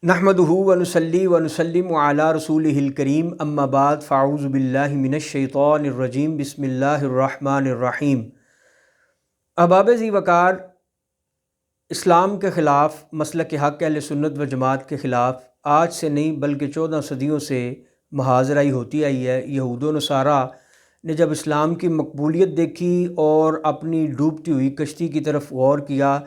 نحمدہ ونصلی ونسلم علی رسولہ الکریم اما بعد فاعوذ باللہ من الشیطان الرجیم بسم اللہ الرحمن الرحیم۔ احباب ذی وقار، اسلام کے خلاف، مسلک حق اہل سنت و جماعت کے خلاف آج سے نہیں بلکہ 14 صدیوں سے محاذرائی ہوتی آئی ہے۔ یہود و نصارہ نے جب اسلام کی مقبولیت دیکھی اور اپنی ڈوبتی ہوئی کشتی کی طرف غور کیا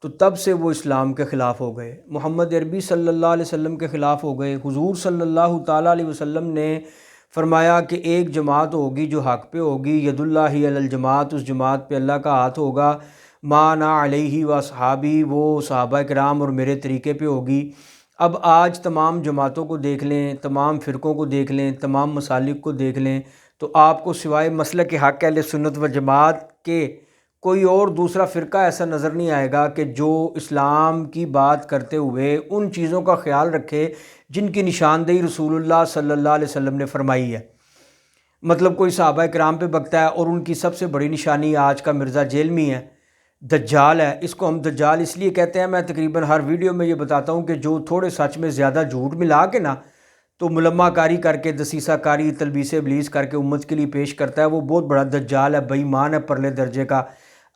تو تب سے وہ اسلام کے خلاف ہو گئے، محمد عربی صلی اللہ علیہ وسلم کے خلاف ہو گئے۔ حضور صلی اللہ تعالیٰ علیہ وسلم نے فرمایا کہ ایک جماعت ہوگی جو حق پہ ہوگی، ید اللہ علی الجماعت، اس جماعت پہ اللہ کا ہاتھ ہوگا، ما انا علیہ و اصحابی، وہ صحابہ کرام اور میرے طریقے پہ ہوگی۔ اب آج تمام جماعتوں کو دیکھ لیں، تمام فرقوں کو دیکھ لیں، تمام مسالک کو دیکھ لیں تو آپ کو سوائے مسلک حق اہل سنت و جماعت کے کوئی اور دوسرا فرقہ ایسا نظر نہیں آئے گا کہ جو اسلام کی بات کرتے ہوئے ان چیزوں کا خیال رکھے جن کی نشاندہی رسول اللہ صلی اللہ علیہ وسلم نے فرمائی ہے۔ مطلب کوئی صحابہ کرام پہ بکتا ہے اور ان کی سب سے بڑی نشانی آج کا مرزا جیلمی ہے، دجال ہے۔ اس کو ہم دجال اس لیے کہتے ہیں، میں تقریباً ہر ویڈیو میں یہ بتاتا ہوں کہ جو تھوڑے سچ میں زیادہ جھوٹ ملا کے نا تو ملمہ کاری کر کے، دسیسہ کاری، تلبیس ابلیس کر کے امت کے لیے پیش کرتا ہے، وہ بہت بڑا دجال ہے، بے ایمان ہے پرلے درجے کا۔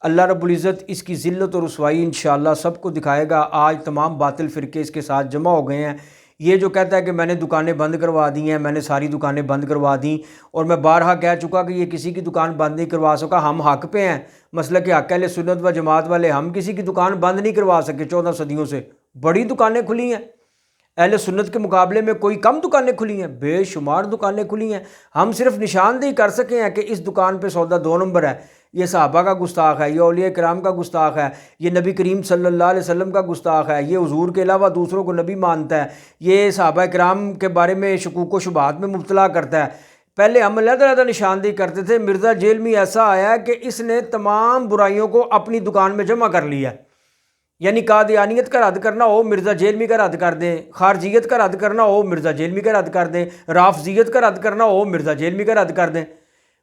اللہ رب العزت اس کی ذلت اور رسوائی انشاءاللہ سب کو دکھائے گا۔ آج تمام باطل فرقے اس کے ساتھ جمع ہو گئے ہیں۔ یہ جو کہتا ہے کہ میں نے دکانیں بند کروا دی ہیں، میں نے ساری دکانیں بند کروا دیں، اور میں بارہا کہہ چکا کہ یہ کسی کی دکان بند نہیں کروا سکا، ہم حق پہ ہیں، مسلک حق اہل سنت و جماعت والے، ہم کسی کی دکان بند نہیں کروا سکے 14 صدیوں سے۔ بڑی دکانیں کھلی ہیں، اہل سنت کے مقابلے میں کوئی کم دکانیں کھلی ہیں، بے شمار دکانیں کھلی ہیں۔ ہم صرف نشاندہی کر سکے ہیں کہ اس دکان پہ سودا 2 نمبر ہے، یہ صحابہ کا گستاخ ہے، یہ اولیاء کرام کا گستاخ ہے، یہ نبی کریم صلی اللہ علیہ وسلم کا گستاخ ہے، یہ حضور کے علاوہ دوسروں کو نبی مانتا ہے، یہ صحابہ کرام کے بارے میں شکوک و شبہات میں مبتلا کرتا ہے۔ پہلے ہم علیحدہ نشاندہی کرتے تھے، مرزا جیلمی ایسا آیا کہ اس نے تمام برائیوں کو اپنی دکان میں جمع کر لیا۔ یعنی قادیانیت کا رد کرنا ہو مرزا جیلمی کا رد کر دیں، خارجیت کا رد کرنا ہو مرزا جیلمی کا رد کر دیں، رافضیت کا رد کرنا ہو مرزا جیلمی کا رد کر دیں،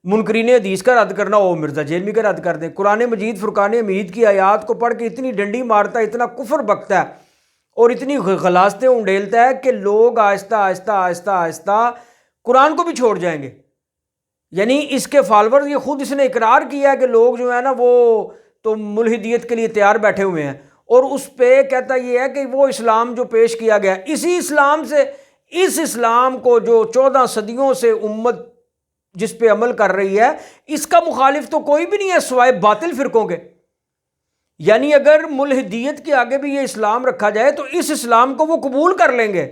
منکرین حدیث کا رد کرنا ہو مرزا جیلمی کا رد کر دیں۔ قرآن مجید فرقان حمید کی آیات کو پڑھ کے اتنی ڈنڈی مارتا ہے، اتنا کفر بکتا ہے اور اتنی غلاظتیں انڈیلتا ہے کہ لوگ آہستہ آہستہ آہستہ آہستہ قرآن کو بھی چھوڑ جائیں گے۔ یعنی اس کے فالورز، یہ خود اس نے اقرار کیا ہے کہ لوگ جو ہے نا وہ تو ملحدیت کے لیے تیار بیٹھے ہوئے ہیں، اور اس پہ کہتا یہ ہے کہ وہ اسلام جو پیش کیا گیا، اسی اسلام سے، اس اسلام کو جو 14 صدیوں سے امت جس پہ عمل کر رہی ہے، اس کا مخالف تو کوئی بھی نہیں ہے سوائے باطل فرقوں کے۔ یعنی اگر ملحدیت کے آگے بھی یہ اسلام رکھا جائے تو اس اسلام کو وہ قبول کر لیں گے،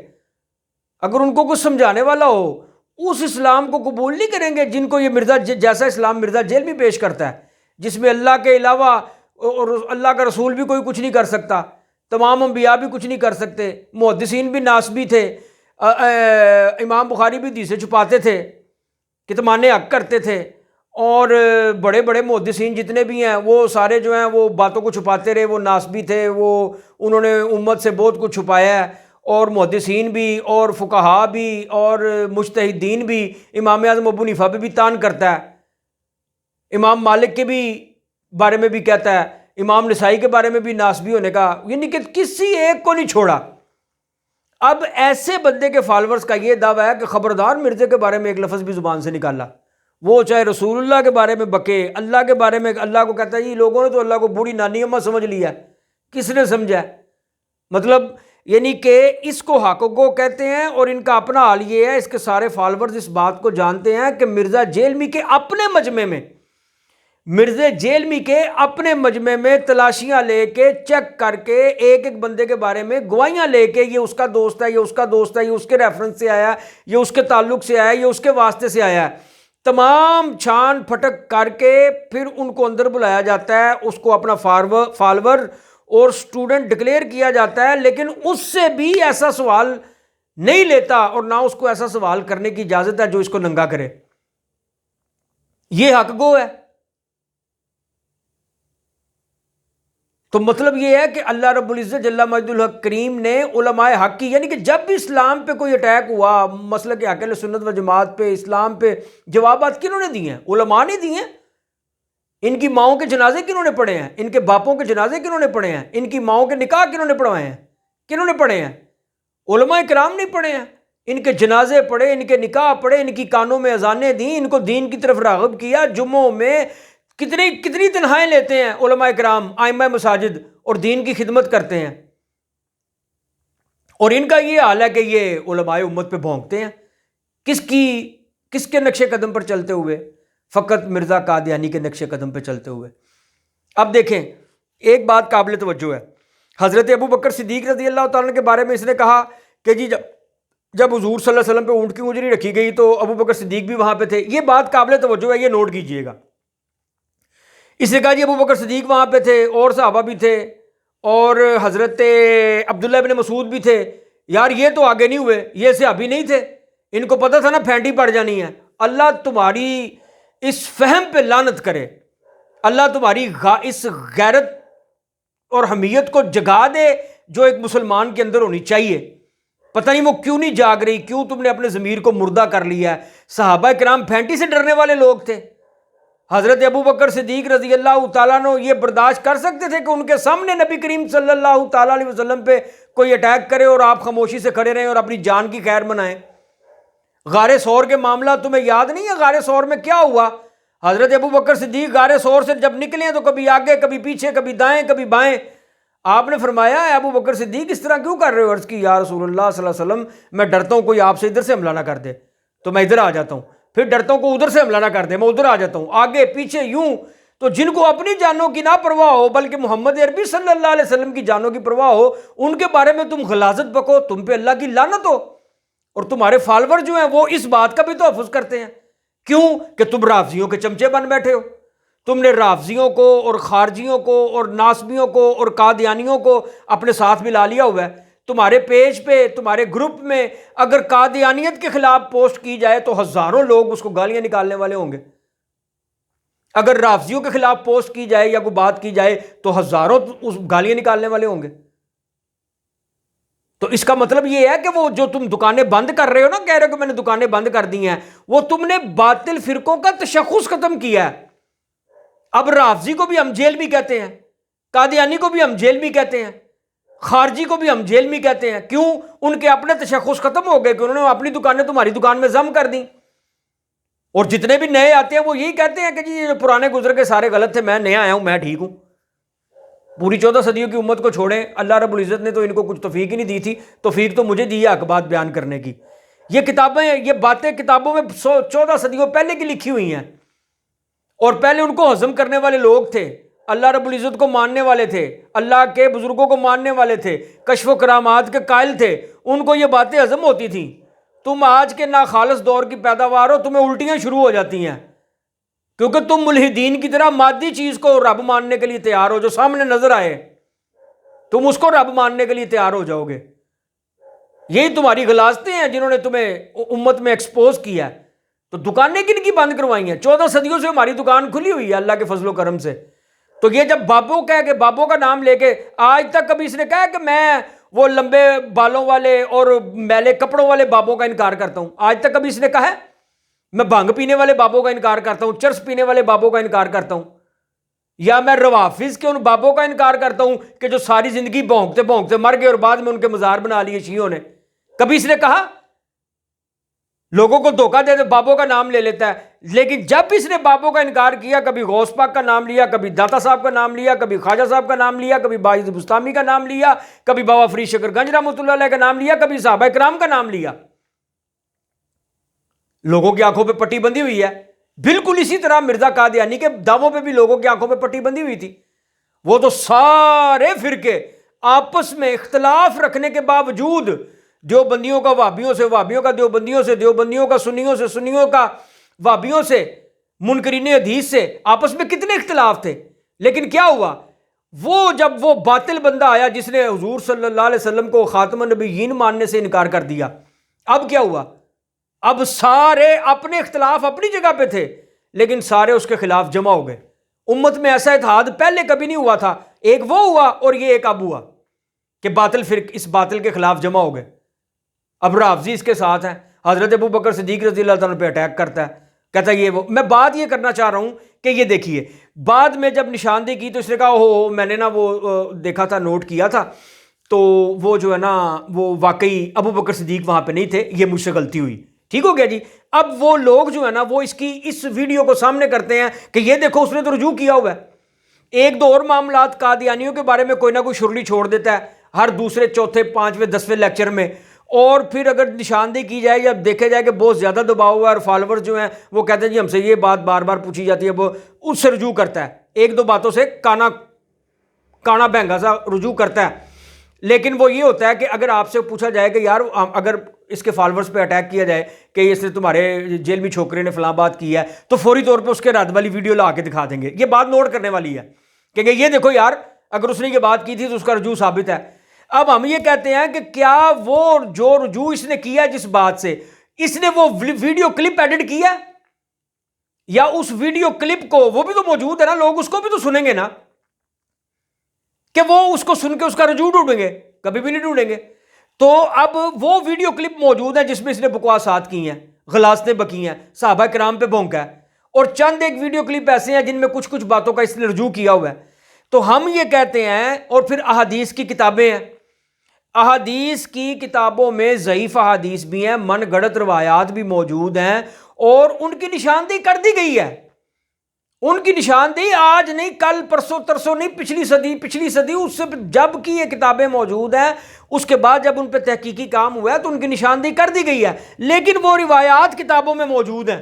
اگر ان کو کچھ سمجھانے والا ہو اس اسلام کو قبول نہیں کریں گے جن کو یہ مرزا جیسا اسلام مرزا جیلمی پیش کرتا ہے، جس میں اللہ کے علاوہ اور اللہ کا رسول بھی کوئی کچھ نہیں کر سکتا، تمام انبیاء بھی کچھ نہیں کر سکتے، محدثین بھی ناسبی تھے، امام بخاری بھی حدیثیں چھپاتے تھے، کتمان حق کرتے تھے، اور بڑے بڑے محدثین جتنے بھی ہیں وہ سارے جو ہیں وہ باتوں کو چھپاتے رہے، وہ ناسبی تھے، وہ انہوں نے امت سے بہت کچھ چھپایا ہے، اور محدثین بھی اور فقہا بھی اور مجتہدین بھی۔ امام اعظم ابو حنیفہ پہ بھی طعن کرتا ہے، امام مالک کے بھی بارے میں بھی کہتا ہے، امام نسائی کے بارے میں بھی ناسبی ہونے کا، یعنی کہ کسی ایک کو نہیں چھوڑا۔ اب ایسے بندے کے فالورز کا یہ دعویٰ ہے کہ خبردار مرزے کے بارے میں ایک لفظ بھی زبان سے نکالا، وہ چاہے رسول اللہ کے بارے میں بکے، اللہ کے بارے میں، اللہ کو کہتا ہے یہ لوگوں نے تو اللہ کو بوڑھی نانی اماں سمجھ لیا ہے، کس نے سمجھا ہے؟ مطلب یعنی کہ اس کو حق گو کہتے ہیں، اور ان کا اپنا حال یہ ہے، اس کے سارے فالورز اس بات کو جانتے ہیں کہ مرزا جیلمی کے اپنے مجمع میں، مرزا جیلمی کے اپنے مجمع میں تلاشیاں لے کے، چیک کر کے، ایک ایک بندے کے بارے میں گواہیاں لے کے، یہ اس کا دوست ہے، یہ اس کا دوست ہے، یہ اس کے ریفرنس سے آیا ہے، یہ اس کے تعلق سے آیا ہے، یہ اس کے واسطے سے آیا ہے، تمام چھان پھٹک کر کے پھر ان کو اندر بلایا جاتا ہے، اس کو اپنا فالور اور سٹوڈنٹ ڈکلیئر کیا جاتا ہے، لیکن اس سے بھی ایسا سوال نہیں لیتا، اور نہ اس کو ایسا سوال کرنے کی اجازت ہے جو اس کو ننگا کرے۔ یہ حق گو ہے۔ تو مطلب یہ ہے کہ اللہ رب العزت جل مجدہ الحق کریم نے علماء حق کی، یعنی کہ جب بھی اسلام پہ کوئی اٹیک ہوا، مسلک حق اہل سنت و جماعت پہ، اسلام پہ، جوابات کنہوں نے دیے ہیں؟ علماء نے دیے ہیں۔ ان کی ماؤں کے جنازے کنہوں نے پڑھے ہیں؟ ان کے باپوں کے جنازے کنہوں نے پڑھے ہیں؟ ان کی ماؤں کے نکاح کنہوں نے پڑھوائے ہیں؟ کنہوں نے پڑھے ہیں؟ علماء کرام نہیں پڑھے ہیں؟ ان کے جنازے پڑھے، ان کے نکاح پڑھے، ان کی کانوں میں اذانیں دیں، ان کو دین کی طرف راغب کیا، جمعوں میں کتنی تنہائیں لیتے ہیں علماء کرام، ائمہ مساجد، اور دین کی خدمت کرتے ہیں، اور ان کا یہ حال ہے کہ یہ علماء امت پہ بھونکتے ہیں۔ کس کے نقش قدم پر چلتے ہوئے؟ فقط مرزا قادیانی کے نقش قدم پہ چلتے ہوئے۔ اب دیکھیں، ایک بات قابل توجہ ہے، حضرت ابو بکر صدیق رضی اللہ تعالیٰ کے بارے میں اس نے کہا کہ جی جب حضور صلی اللہ علیہ وسلم پہ اونٹ کی اجری رکھی گئی تو ابو بکر صدیق بھی وہاں پہ تھے۔ یہ بات قابل توجہ ہے، یہ نوٹ کیجئے گا۔ اس نے کہا جی ابو بکر صدیق وہاں پہ تھے، اور صحابہ بھی تھے، اور حضرت عبداللہ ابن مسعود بھی تھے۔ یار یہ تو آگے نہیں ہوئے، یہ صحابی نہیں تھے، ان کو پتہ تھا نا پھینٹی پڑ جانی ہے۔ اللہ تمہاری اس فہم پہ لعنت کرے، اللہ تمہاری اس غیرت اور حمیت کو جگا دے جو ایک مسلمان کے اندر ہونی چاہیے۔ پتہ نہیں وہ کیوں نہیں جاگ رہی، کیوں تم نے اپنے ضمیر کو مردہ کر لیا ہے۔ صحابہ کرام پھینٹی سے ڈرنے والے لوگ تھے۔ حضرت ابو بکر صدیق رضی اللہ تعالیٰ عنہ یہ برداشت کر سکتے تھے کہ ان کے سامنے نبی کریم صلی اللہ تعالیٰ علیہ وسلم پہ کوئی اٹیک کرے اور آپ خاموشی سے کھڑے رہیں اور اپنی جان کی خیر منائیں؟ غار ثور کے معاملہ تمہیں یاد نہیں ہے؟ غار ثور میں کیا ہوا؟ حضرت ابو بکر صدیق غار ثور سے جب نکلے تو کبھی آگے، کبھی پیچھے، کبھی دائیں، کبھی بائیں۔ آپ نے فرمایا اے ابو بکر صدیق اس طرح کیوں کر رہے ہو؟ عرض کی یا رسول اللہ صلی اللہ علیہ وسلم میں ڈرتا ہوں کوئی آپ سے ادھر سے حملہ نہ کر دے تو میں ادھر آ جاتا ہوں، پھر ڈرتا ہوں کوئی ادھر سے حملہ نہ کر دے، میں ادھر آ جاتا ہوں، آگے پیچھے یوں۔ تو جن کو اپنی جانوں کی نہ پرواہ ہو بلکہ محمد عربی صلی اللہ علیہ وسلم کی جانوں کی پرواہ ہو، ان کے بارے میں تم غلاظت بکو، تم پہ اللہ کی لعنت ہو۔ اور تمہارے فالوور جو ہیں وہ اس بات کا بھی تحفظ کرتے ہیں، کیوں کہ تم رافضیوں کے چمچے بن بیٹھے ہو۔ تم نے رافضیوں کو اور خارجیوں کو اور ناصبیوں کو اور قادیانیوں کو اپنے ساتھ ملا لیا ہوا ہے۔ تمہارے پیج پہ، تمہارے گروپ میں اگر قادیانیت کے خلاف پوسٹ کی جائے تو ہزاروں لوگ اس کو گالیاں نکالنے والے ہوں گے، اگر رافضیوں کے خلاف پوسٹ کی جائے یا کوئی بات کی جائے تو ہزاروں اس گالیاں نکالنے والے ہوں گے۔ تو اس کا مطلب یہ ہے کہ وہ جو تم دکانیں بند کر رہے ہو نا، کہہ رہے ہو کہ میں نے دکانیں بند کر دی ہیں، وہ تم نے باطل فرقوں کا تشخص ختم کیا ہے۔ اب رافضی کو بھی ہم جیل بھی کہتے ہیں، قادیانی کو بھی ہم جیل بھی کہتے ہیں، خارجی کو بھی ہم جیل بھی کہتے ہیں۔ کیوں؟ ان کے اپنے تشخص ختم ہو گئے کہ انہوں نے اپنی دکانیں تمہاری دکان میں ضم کر دیں۔ اور جتنے بھی نئے آتے ہیں وہ یہی کہتے ہیں کہ جی یہ جو پرانے گزر کے سارے غلط تھے، میں نیا آیا ہوں، میں ٹھیک ہوں۔ پوری 14 صدیوں کی امت کو چھوڑیں، اللہ رب العزت نے تو ان کو کچھ توفیق ہی نہیں دی تھی، توفیق تو مجھے دی ہے حق بات بیان کرنے کی۔ یہ کتابیں، یہ باتیں کتابوں میں 14 صدیوں پہلے کی لکھی ہوئی ہیں، اور پہلے ان کو ہضم کرنے والے لوگ تھے، اللہ رب العزت کو ماننے والے تھے، اللہ کے بزرگوں کو ماننے والے تھے، کشف و کرامات کے قائل تھے، ان کو یہ باتیں ہضم ہوتی تھیں۔ تم آج کے ناخالص دور کی پیداوار ہو، تمہیں الٹیاں شروع ہو جاتی ہیں، کیونکہ تم ملحدین کی طرح مادی چیز کو رب ماننے کے لیے تیار ہو، جو سامنے نظر آئے تم اس کو رب ماننے کے لیے تیار ہو جاؤ گے۔ یہی تمہاری غلاظتیں ہیں جنہوں نے تمہیں امت میں ایکسپوز کیا ہے۔ تو دکانیں کن کی بند کروائی ہیں؟ 14 صدیوں سے ہماری دکان کھلی ہوئی ہے اللہ کے فضل و کرم سے۔ تو یہ جب بابو کہہ کے، بابوں کا نام لے کے، آج تک کبھی اس نے کہا کہ میں وہ لمبے بالوں والے اور میلے کپڑوں والے بابوں کا انکار کرتا ہوں؟ آج تک کبھی اس نے کہا ہے؟ میں بھنگ پینے والے بابوں کا انکار کرتا ہوں، چرس پینے والے بابوں کا انکار کرتا ہوں، یا میں روافظ کے ان بابوں کا انکار کرتا ہوں کہ جو ساری زندگی بھونکتے بھونکتے مر گئے اور بعد میں ان کے مزار بنا لیے شیعوں نے؟ کبھی اس نے کہا؟ لوگوں کو دھوکہ دے دے بابوں کا نام لے لیتا ہے، لیکن جب اس نے بابوں کا انکار کیا، کبھی غوث پاک کا نام لیا، کبھی داتا صاحب کا نام لیا، کبھی خواجہ صاحب کا نام لیا، کبھی باعث بستامی کا نام لیا، کبھی بابا فرید شکر گنج رحمۃ اللہ علیہ کا نام لیا، کبھی صحابہ کرام کا نام لیا، لوگوں کی آنکھوں پہ پٹی بندھی ہوئی ہے۔ بالکل اسی طرح مرزا قادیانی کے دعووں پہ بھی لوگوں کی آنکھوں پہ پٹی بندھی ہوئی تھی۔ وہ تو سارے فرقے آپس میں اختلاف رکھنے کے باوجود، دیوبندیوں کا وہابیوں سے، وہابیوں کا دیوبندیوں سے، دیوبندیوں کا سنیوں سے، سنیوں کا وہابیوں سے، منکرین حدیث سے، آپس میں کتنے اختلاف تھے، لیکن کیا ہوا؟ وہ جب وہ باطل بندہ آیا جس نے حضور صلی اللہ علیہ وسلم کو خاتم النبیین ماننے سے انکار کر دیا، اب کیا ہوا؟ اب سارے اپنے اختلاف اپنی جگہ پہ تھے، لیکن سارے اس کے خلاف جمع ہو گئے۔ امت میں ایسا اتحاد پہلے کبھی نہیں ہوا تھا، ایک وہ ہوا اور یہ ایک اب ہوا کہ باطل فرق اس باطل کے خلاف جمع ہو گئے۔ اب رافضی اس کے ساتھ ہیں، حضرت ابو بکر صدیق رضی اللہ تعالیٰ پہ اٹیک کرتا ہے، کہتا ہے یہ وہ۔ میں بات یہ کرنا چاہ رہا ہوں کہ یہ دیکھیے، بعد میں جب نشاندہی کی تو اس نے کہا ہو میں نے نا وہ دیکھا تھا، نوٹ کیا تھا تو وہ جو ہے نا وہ واقعی ابو بکر صدیق وہاں پہ نہیں تھے، یہ مجھ سے غلطی ہوئی، ٹھیک ہو گیا جی۔ اب وہ لوگ جو ہے نا وہ اس ویڈیو کو سامنے کرتے ہیں کہ یہ دیکھو اس نے تو رجوع کیا ہوا ہے۔ ایک دو اور معاملات قادیانیوں کے بارے میں کوئی نہ کوئی شرلی چھوڑ دیتا ہے ہر دوسرے چوتھے پانچویں 10ویں لیکچر میں، اور پھر اگر نشاندہی کی جائے یا دیکھا جائے کہ بہت زیادہ دباؤ ہوا ہے اور فالوور جو ہیں وہ کہتے ہیں جی ہم سے یہ بات بار بار پوچھی جاتی ہے، وہ اس سے رجوع کرتا ہے، ایک دو باتوں سے کانا بہنگا سا رجوع کرتا ہے۔ لیکن وہ یہ ہوتا ہے کہ اگر آپ سے پوچھا جائے کہ یار اگر اس کے فالوورز پہ اٹیک کیا جائے کہ اس نے تمہارے جیل میں چھوکرے نے فلاں بات کی ہے، تو فوری طور پہ اس کے رد والی ویڈیو لا کے دکھا دیں گے۔ یہ بات نوٹ کرنے والی ہے کہ یہ دیکھو یار اگر اس نے یہ بات کی تھی تو اس کا رجوع ثابت ہے۔ اب ہم یہ کہتے ہیں کہ کیا وہ جو رجوع اس نے کیا جس بات سے، اس نے وہ ویڈیو کلپ ایڈٹ کیا یا اس ویڈیو کلپ کو، وہ بھی تو موجود ہے نا، لوگ اس کو بھی تو سنیں گے نا، کہ وہ اس کو سن کے اس کا رجوع ڈھونڈیں گے؟ کبھی بھی نہیں ڈھونڈیں گے۔ تو اب وہ ویڈیو کلپ موجود ہے جس میں اس نے بکواسات کی ہیں، غلاظتیں بکی ہیں، صحابہ کرام پہ بھونکا ہے، اور چند ایک ویڈیو کلپ ایسے ہیں جن میں کچھ باتوں کا اس نے رجوع کیا ہوا ہے۔ تو ہم یہ کہتے ہیں، اور پھر احادیث کی کتابیں ہیں، احادیث کی کتابوں میں ضعیف احادیث بھی ہیں، من گڑت روایات بھی موجود ہیں، اور ان کی نشاندہی کر دی گئی ہے۔ ان کی نشاندہی آج نہیں، کل پرسوں ترسوں نہیں، پچھلی صدی اس سے جب کی یہ کتابیں موجود ہیں، اس کے بعد جب ان پہ تحقیقی کام ہوا ہے تو ان کی نشاندہی کر دی گئی ہے، لیکن وہ روایات کتابوں میں موجود ہیں۔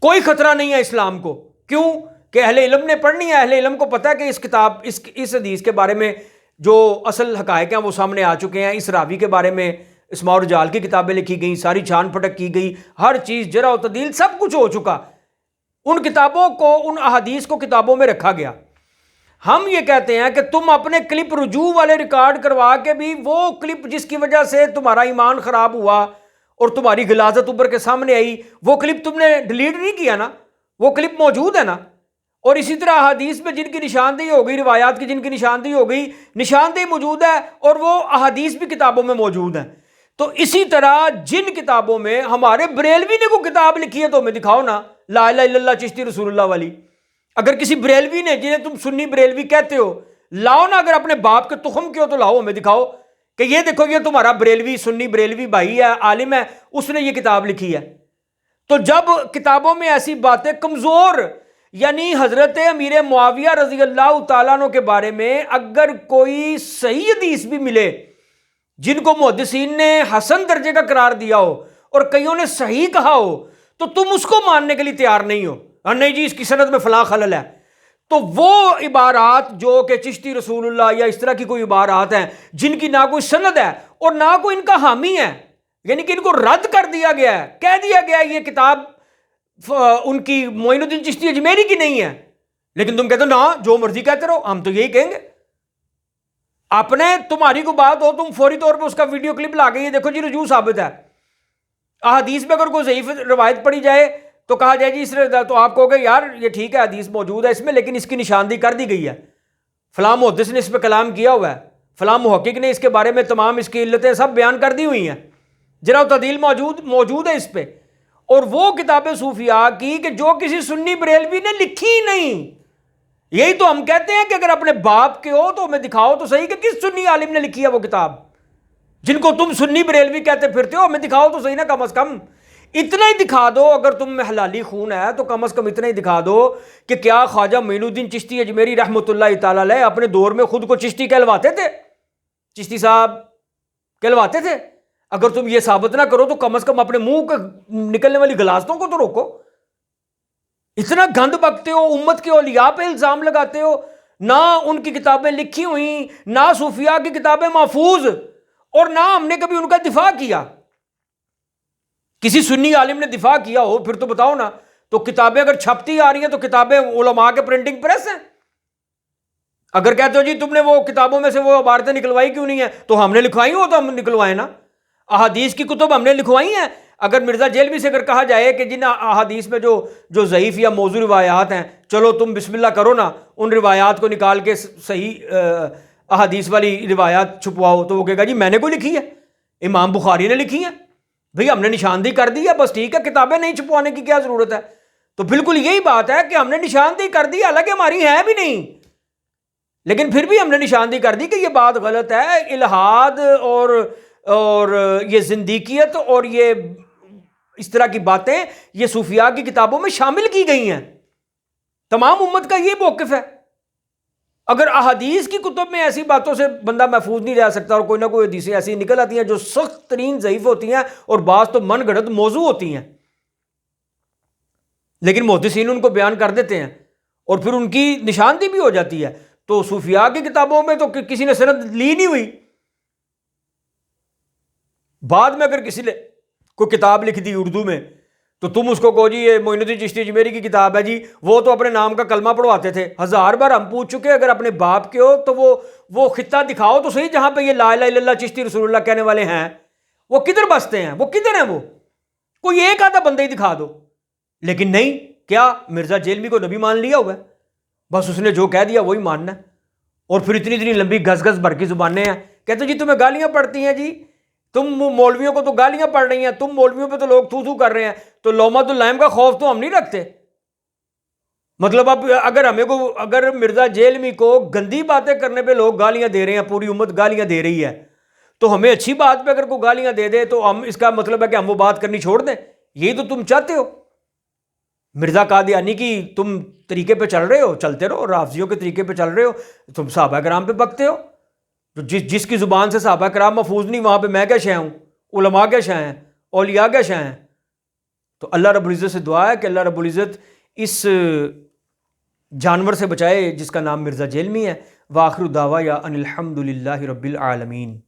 کوئی خطرہ نہیں ہے اسلام کو، کیوں کہ اہل علم نے پڑھنی ہے، اہل علم کو پتہ ہے کہ اس کتاب اس حدیث کے بارے میں جو اصل حقائق ہیں وہ سامنے آ چکے ہیں۔ اس راوی کے بارے میں اسماء و رجال کی کتابیں لکھی گئیں، ساری چھان پھٹک کی گئی، ہر چیز جرح و تعدیل سب کچھ ہو چکا، ان کتابوں کو، ان احادیث کو کتابوں میں رکھا گیا۔ ہم یہ کہتے ہیں کہ تم اپنے کلپ رجوع والے ریکارڈ کروا کے بھی، وہ کلپ جس کی وجہ سے تمہارا ایمان خراب ہوا اور تمہاری غلاظت ابھر کے سامنے آئی، وہ کلپ تم نے ڈیلیٹ نہیں کیا نا، وہ کلپ موجود ہے نا۔ اور اسی طرح احادیث میں جن کی نشاندہی ہو گئی، روایات کی جن کی نشاندہی ہو گئی، نشاندہی موجود ہے، اور وہ احادیث بھی کتابوں میں موجود ہیں۔ تو اسی طرح جن کتابوں میں ہمارے بریلوی نے کوئی کتاب لکھی ہے تو ہمیں دکھاؤ نا، لا الہ الا اللہ چشتی رسول اللہ والی۔ اگر کسی بریلوی نے، جنہیں تم سنی بریلوی کہتے ہو، لاؤ نا، اگر اپنے باپ کے تخم کے ہو تو لاؤ، ہمیں دکھاؤ کہ یہ دیکھو یہ تمہارا بریلوی، سنی بریلوی بھائی ہے، عالم ہے، اس نے یہ کتاب لکھی ہے۔ تو جب کتابوں میں ایسی باتیں کمزور، یعنی حضرت امیر معاویہ رضی اللہ تعالیٰ عنہ کے بارے میں اگر کوئی صحیح حدیث بھی ملے جن کو محدثین نے حسن درجے کا قرار دیا ہو اور کئیوں نے صحیح کہا ہو، تو تم اس کو ماننے کے لیے تیار نہیں ہو، اور نہیں جی اس کی سند میں فلاں خلل ہے۔ تو وہ عبارات جو کہ چشتی رسول اللہ یا اس طرح کی کوئی عبارات ہیں جن کی نہ کوئی سند ہے اور نہ کوئی ان کا حامی ہے، یعنی کہ ان کو رد کر دیا گیا ہے، کہہ دیا گیا ہے یہ کتاب ان کی معین الدین چشتی اجمیری کی نہیں ہے، لیکن تم کہتے ہو نا جو مرضی کہتے رہو، ہم تو یہی کہیں گے۔ اپنے تمہاری کو بات ہو، تم فوری طور پہ اس کا ویڈیو کلپ لا کے یہ دیکھو جی رجوع ثابت ہے۔ احادیث میں اگر کوئی ضعیف روایت پڑھی جائے تو کہا جائے جی اس نے، تو آپ کہو گے یار یہ ٹھیک ہے حدیث موجود ہے اس میں، لیکن اس کی نشاندہی کر دی گئی ہے، فلاں محدث نے اس پہ کلام کیا ہوا ہے، فلاں محقق نے اس کے بارے میں تمام اس کی علتیں سب بیان کر دی ہوئی ہیں، جرح و تعدیل موجود ہے اس پہ۔ اور وہ کتابیں صوفیاء کی کہ جو کسی سنی بریلوی نے لکھی ہی نہیں۔ یہی تو ہم کہتے ہیں کہ اگر اپنے باپ کے ہو تو ہمیں دکھاؤ تو صحیح کہ کس سنی عالم نے لکھی ہے وہ کتاب، جن کو تم سنی بریلوی کہتے پھرتے ہو، ہمیں دکھاؤ تو صحیح نا، کم از کم اتنا ہی دکھا دو۔ اگر تم میں حلالی خون ہے تو کم از کم اتنا ہی دکھا دو کہ کیا خواجہ معین الدین چشتی اجمیری رحمۃ اللہ تعالی علیہ اپنے دور میں خود کو چشتی کہلواتے تھے، چشتی صاحب کہلواتے تھے؟ اگر تم یہ ثابت نہ کرو تو کم از کم اپنے منہ کو نکلنے والی غلاظتوں کو تو روکو۔ اتنا گند بکتے ہو، امت کے اولیاء پہ الزام لگاتے ہو، نہ ان کی کتابیں لکھی ہوئی، نہ صوفیاء کی کتابیں محفوظ، اور نہ ہم نے کبھی ان کا دفاع کیا۔ کسی سنی عالم نے دفاع کیا ہو پھر تو بتاؤ نا۔ تو کتابیں اگر چھپتی آ رہی ہیں تو کتابیں علماء کے پرنٹنگ پریس ہیں۔ اگر کہتے ہو جی تم نے وہ کتابوں میں سے وہ عبارتیں نکلوائی کیوں نہیں ہیں، تو ہم نے لکھوائی ہو تو ہم نکلوائیں نا۔ احادیث کی کتب ہم نے لکھوائی ہیں۔ اگر مرزا جیلوی سے اگر کہا جائے کہ جن احادیث میں جو ضعیف یا موضوع روایات ہیں، چلو تم بسم اللہ کرو نا، ان روایات کو نکال کے صحیح احادیث والی روایات چھپواؤ، تو وہ کہے گا جی میں نے کوئی لکھی ہے، امام بخاری نے لکھی ہے، بھئی ہم نے نشاندہی کر دی ہے، بس ٹھیک ہے، کتابیں نہیں چھپوانے کی کیا ضرورت ہے۔ تو بالکل یہی بات ہے کہ ہم نے نشاندہی کر دی، حالانکہ ہماری ہے بھی نہیں، لیکن پھر بھی ہم نے نشاندہی کر دی کہ یہ بات غلط ہے. الہاد اور یہ زندیقیت اور یہ اس طرح کی باتیں یہ صوفیاء کی کتابوں میں شامل کی گئی ہیں. تمام امت کا یہ موقف ہے. اگر احادیث کی کتب میں ایسی باتوں سے بندہ محفوظ نہیں رہ سکتا اور کوئی نہ کوئی حدیثیں ایسی نکل آتی ہیں جو سخت ترین ضعیف ہوتی ہیں اور بعض تو من گھڑت موضوع ہوتی ہیں، لیکن محدثین ان کو بیان کر دیتے ہیں اور پھر ان کی نشاندہی بھی ہو جاتی ہے، تو صوفیاء کی کتابوں میں تو کسی نے سند لی نہیں ہوئی. بعد میں اگر کسی نے کوئی کتاب لکھ دی اردو میں تو تم اس کو کہو جی یہ معین الدین چشتی اجمیری کی کتاب ہے جی، وہ تو اپنے نام کا کلمہ پڑھواتے تھے. 1000 بار ہم پوچھ چکے، اگر اپنے باپ کے ہو تو وہ خطہ دکھاؤ تو صحیح جہاں پہ یہ لا الہ الا اللہ چشتی رسول اللہ کہنے والے ہیں، وہ کدھر بستے ہیں، وہ کدھر ہیں، وہ کوئی ایک آدھا بندہ ہی دکھا دو. لیکن نہیں، کیا مرزا جیلمی کو نبی مان لیا ہوا ہے، بس اس نے جو کہہ دیا وہی ماننا ہے. اور پھر اتنی لمبی گز بھر کی زبانیں ہیں، کہتے جی تمہیں گالیاں پڑتی ہیں، جی تم مولویوں کو تو گالیاں پڑ رہی ہیں، تم مولویوں پہ تو لوگ تھو کر رہے ہیں، تو لومۃ اللائم کا خوف تو ہم نہیں رکھتے. مطلب اب اگر مرزا جیلمی کو گندی باتیں کرنے پہ لوگ گالیاں دے رہے ہیں، پوری امت گالیاں دے رہی ہے، تو ہمیں اچھی بات پہ اگر کوئی گالیاں دے دے تو ہم اس کا مطلب ہے کہ ہم وہ بات کرنی چھوڑ دیں؟ یہی تو تم چاہتے ہو. مرزا قادیانی کی تم طریقے پہ چل رہے ہو، چلتے رہو. رافضیوں کے طریقے پہ چل رہے ہو، تم صحابہ کرام پہ بکتے ہو. تو جس کی زبان سے صحابہ کرام محفوظ نہیں، وہاں پہ میں کیا شے ہوں، علماء کیا شے ہیں، اولیاء کیا شے ہیں. تو اللہ رب العزت سے دعا ہے کہ اللہ رب العزت اس جانور سے بچائے جس کا نام مرزا جیلمی ہے. وآخر دعوایا ان الحمد للہ رب العالمین.